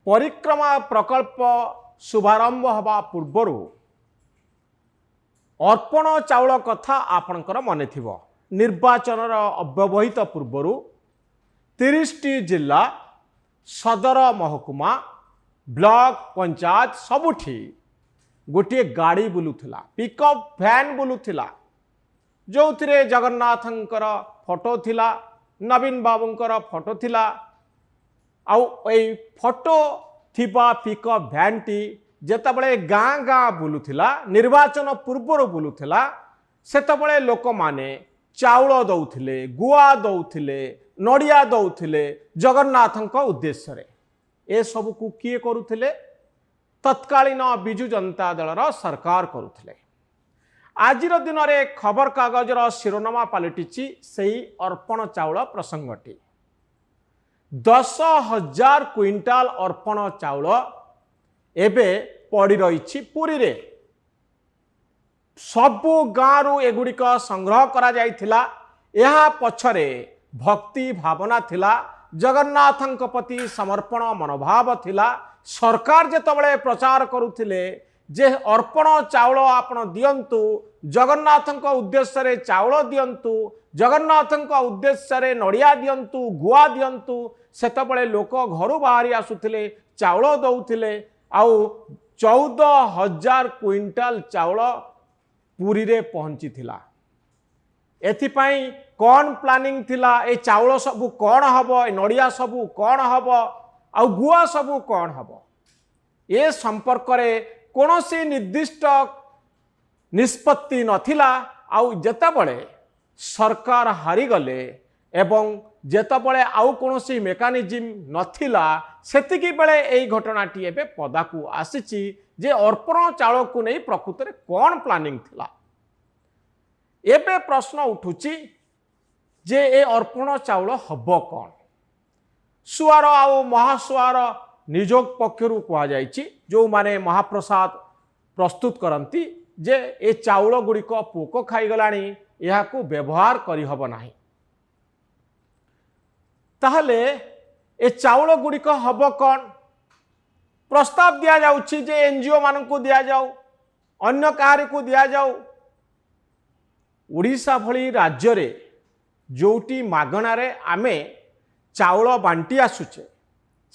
परिक्रमा प्रकल्प शुभारंभ हवा पूर्वर अर्पण चाउल कथा आपणकर मन थिबो। निर्वाचन अव्यवहित पूर्वर 30टी जिला सदर महकुमा ब्लॉक पंचायत सबुठी गोटे गाड़ी बुलूला, पिकअप भैन बुलूला, जो थिरे जगन्नाथंकर फोटो थिला, नवीन बाबूंकर फोटो थिला। आउ ए फोटो थिबा पिकअप भैन टी जेतबळे गाँ गाँ बुलूला, निर्वाचन पूर्वर बुलूला, सेतबळे लोक माने चाउल दौथिले, गुआ दौथिले, नड़िया दौथिले जगन्नाथंक उद्देश्य रे। ए सब को किए करुथिले? तत्कालीन बिजु जनता दलर सरकार करुथिले। आजिर दिन में खबर कागजर शिरोनामा पलटिची सेही अर्पण चाउल प्रसंगटी। 10,000 क्विंटाल अर्पण चाउल एबे पड़ी रही पुरी रे। सबु गाँव एगुड़िक संग्रह करा जाइथिला। यहा पछरे भक्ति भावना थिला, जगन्नाथंक प्रति समर्पण मनोभाव थिला। सरकार जेतबळे प्रचार करुथिले जे अर्पण चाउल आपण दियंतु, जगन्नाथंक उद्देश्य रे चाउल दियंतु, जगन्नाथंक उद्देश्य रे नड़िया दियंतु, गुआ दियंतु, सेतबळे लोक घरु बाहरी आसुथिले, चाउल दउथिले। आउ 14,000 क्विंटाल चाउल पुरी रे पहुंची थिला। एथिपाई कौन प्लानिंग थिला? ए चाउल सबु कौन हबो, ए नड़िया सबु कौन हबो, आउ गुआ सबु कौन हबो, ए संपर्क रे कोनोसी निर्दिष्ट निष्पत्ति नथिला। आउ जेतबळे सरकार हारी गले एवं जेतबळे आउ कोनोसी मेकानिज्म नथिला, सेतिकी बेले एई घटनाटी एबे पदाकू आसीची जे अर्पण चाउल को नहीं प्रकृत रे कौन प्लानिंग थिला। एबे प्रश्न उठुची जे ए अर्पण चाउल हबो कौन? सुआर आउ महासुआर निजोग पक्षरु कहा जाइछि, जो माने महाप्रसाद प्रस्तुत करंती जे ए चाउल गुड़िक पोक खाई गलानी, यहा को व्यवहार करि हबो नाही। ताहले ए चाउल गुड़िक हबो कौन? प्रस्ताव दिया जाउछि जे एनजीओ मानकू दिया जाऊ, अन्य काहारी को दिया जाऊ। ओडिशा भली राज्य रे जोटी मागणारे आमे चाउल बांटी आसुचे,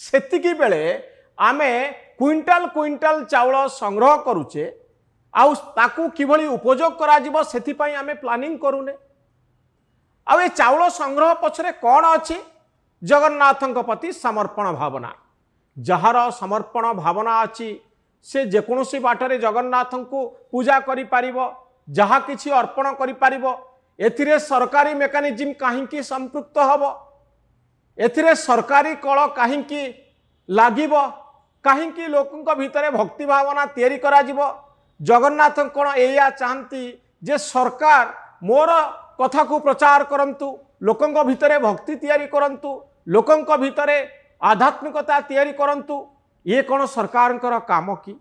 सेतिकी बेले आमे क्विंटाल क्विंटाल चाउल संग्रह करुचे, आउ ताकू किभली उपयोग करा जिवो सेथिपाई आमे प्लानिंग करूने। आउ ए चाउल संग्रह पछरे कौन अछि? जगन्नाथंक प्रति समर्पण भावना। जहार समर्पण भावना अछि से जेकोसी बाटरे जगन्नाथंकु पूजा करि पारिबो, जहा किछि अर्पण करि पारिबो। एथिरे सरकारी मेकानिज्म काहींकी संपृक्त हबो? एथिरे सरकारी कळ काहींकी लागिबो? काहींकी लोकंक भितरे भक्ति भावना तैयारी करा जिवो? जगन्नाथ कोन एया चाहंती जे सरकार मोर कथा को प्रचार करंतु, लोकंक भितरे भक्ति तैयारी करंतु, लोकंक भितरे आध्यात्मिकता तैयारी करंतु। ये कोन सरकारंकर काम की?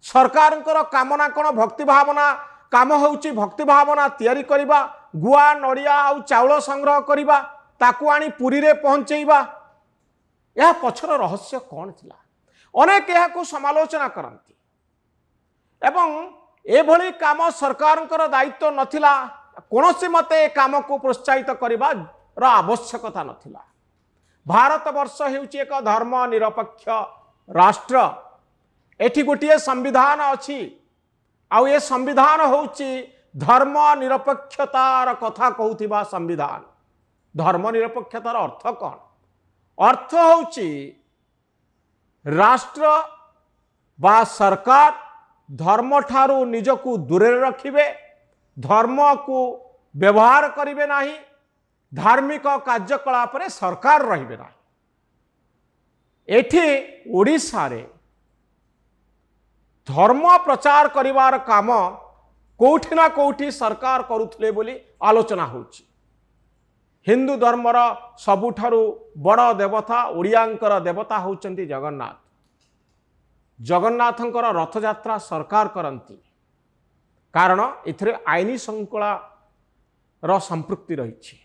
सरकारंकर कामना कोन भक्ति भावना? काम होउची भक्ति भावना तैयारी करिबा, गुआ नड़िया आउ चाउल संग्रह करिबा, ताकू आनी पुरी रे पहुंचेइबा। यह पछर रहस्य कौन थिला? अनेक यह को समालोचना करंती एवं एभली काम सरकारंकर दायित्व नथिला। कोनोसी मते काम को प्रोत्साहित करिबा र आवश्यकता नथिला। भारत वर्ष हेउची एक धर्म निरपेक्ष राष्ट्र। एठी गोटिए संविधान अछि, आउ ये संविधान होउची धर्म निरपेक्षतार कथा कहूथिबा संविधान। धर्म निरपेक्षतार अर्थ कौन? अर्थ होउची राष्ट्र बा सरकार धर्म ठारू निजकू दूरे रखिबे, धर्म को व्यवहार करिबे नाही, धार्मिक कार्यकलाप रे सरकार रहिबे नाही। एठी ओडिशा रे धर्म प्रचार करिवार काम कोठी ना कोठी सरकार करुथले बोली आलोचना होउची। हिंदू धर्मर सबुठारु बड़ देवता ओडियांकर देवता होउचंती जगन्नाथ। जगन्नाथंकर रथयात्रा सरकार करंती, कारण एथिरे आईनी श्रृंखला र संपृक्ति रही।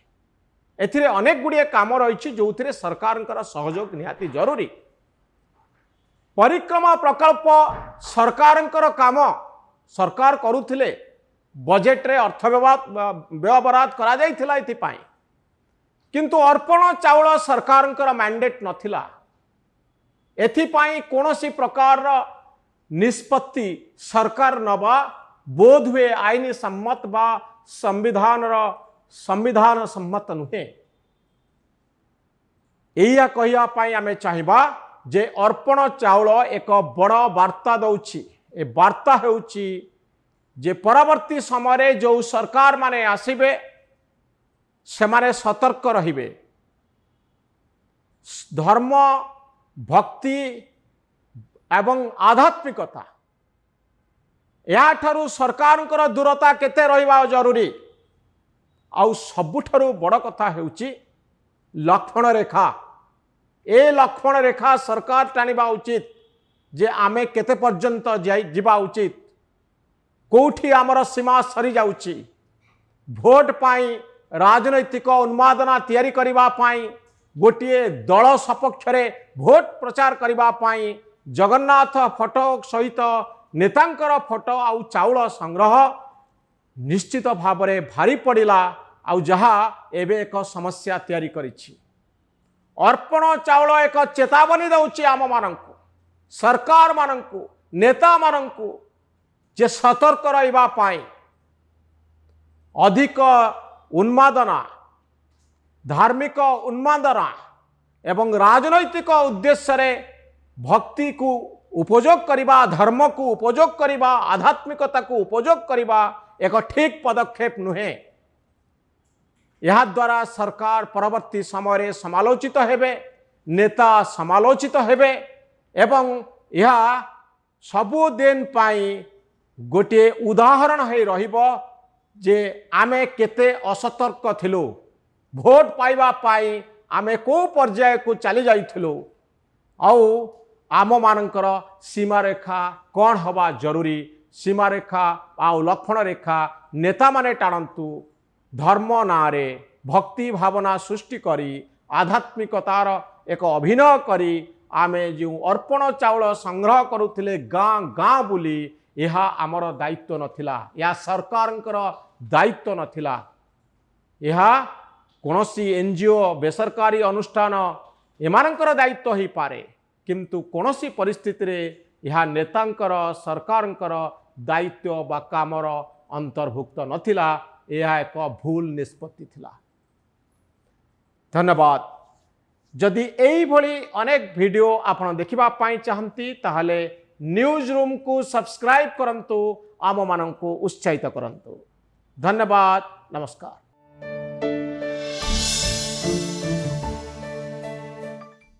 एथिरे अनेक गुड़िए काम रही जो सरकार सहयोग निहाती जरूरी। परिक्रमा प्रकल्प सरकारंकर काम सरकार करुथिले बजेट रे अर्थ व्यय बराद करा जाइथिला इथिपाई किंतु अर्पण चाउल सरकारंकर मैंडेट नथिला एथिपाई कोनोसी प्रकार निष्पत्ति सरकार नबा बोध हुए आईन सम्मत बा संविधान सम्मत नुहे। एया कहिया पाई आमे चाहिबा जे अर्पण चाउल एक बड़ वार्ता दउछि। ए वार्ता हेउछि जे परवर्ती समय जो सरकार माने आसिबे से माने सतर्क रहिबे, धर्म भक्ति एवं आध्यात्मिकता या ठारू सरकारंकर दूरता केते रहिबा जरूरी। आउ सबुठारू बड़ कथा हेउछि लक्ष्मण रेखा। ए लक्ष्मण रेखा सरकार टाणिबा उचित जे आमे केते पर्यंत जिबा उचित, कोठी आमर सीमा सरी जाउछि। भोट पाई राजनैतिक उन्मादना तैयारी करिबा पाई गोटिए दल सपक्ष रे भोट प्रचार करिबा पाई जगन्नाथ फोटो सहित नेतांकर फोटो आउ चाउल संग्रह निश्चित भाव में भारी पड़िला। आउ जहा एबे एक समस्या तैयारी करिछि। अर्पण चाउल एक चेतावनी दउछि आम मानंकु, सरकार मानंकु, नेता मानंकु जे सतर्क रहिबा पाई। अधिक उन्मादना, धार्मिक उन्मादना एवं राजनैतिक उद्देश्य रे भक्ति को उपयोग करिबा, धर्म को उपयोग करिबा, आध्यात्मिकता को उपयोग करिबा एक ठीक पदक्षेप नुहे। यह द्वारा सरकार परवर्ती समय समालोचित हेबे, नेता समालोचित हेबे एवं यह सबुदिन पाई गोटे उदाहरण है रहिबो जे आमे केते असतर्क थिलु, भोट पाइबा पाई आमे को पर्याय को चली जाइथिलु, आउ आम मानकर सीमा रेखा कौन हवा जरूरी। सीमा रेखा आउ लक्ष्मण रेखा नेता माने टाणंतु, धर्म नारे भक्ति भावना सृष्टि करी आध्यात्मिकतार एक अभिनय करी आमे जो अर्पण चाउल संग्रह करुथिले गाँ गाँ बुली, यह आमर दायित्व नथिला, या सरकारंकर दायित्व नथिला। यह कोनोसी एनजीओ बेसरकारी अनुष्ठान एमानंकर दायित्व ही पारे, किंतु कोनोसी परिस्थिति रे यह नेतांकर सरकारंकर दायित्व बा कामर अंतर्भुक्त नथिला। यह एक भूल निष्पत्ति थिला। धन्यवाद। जदि एई भली अनेक वीडियो आपण देखिबा पाई चाहंती ताहले न्यूज रूम को सब्सक्राइब करंतु, आम मानंकु उत्साहित करंतु। धन्यवाद। नमस्कार।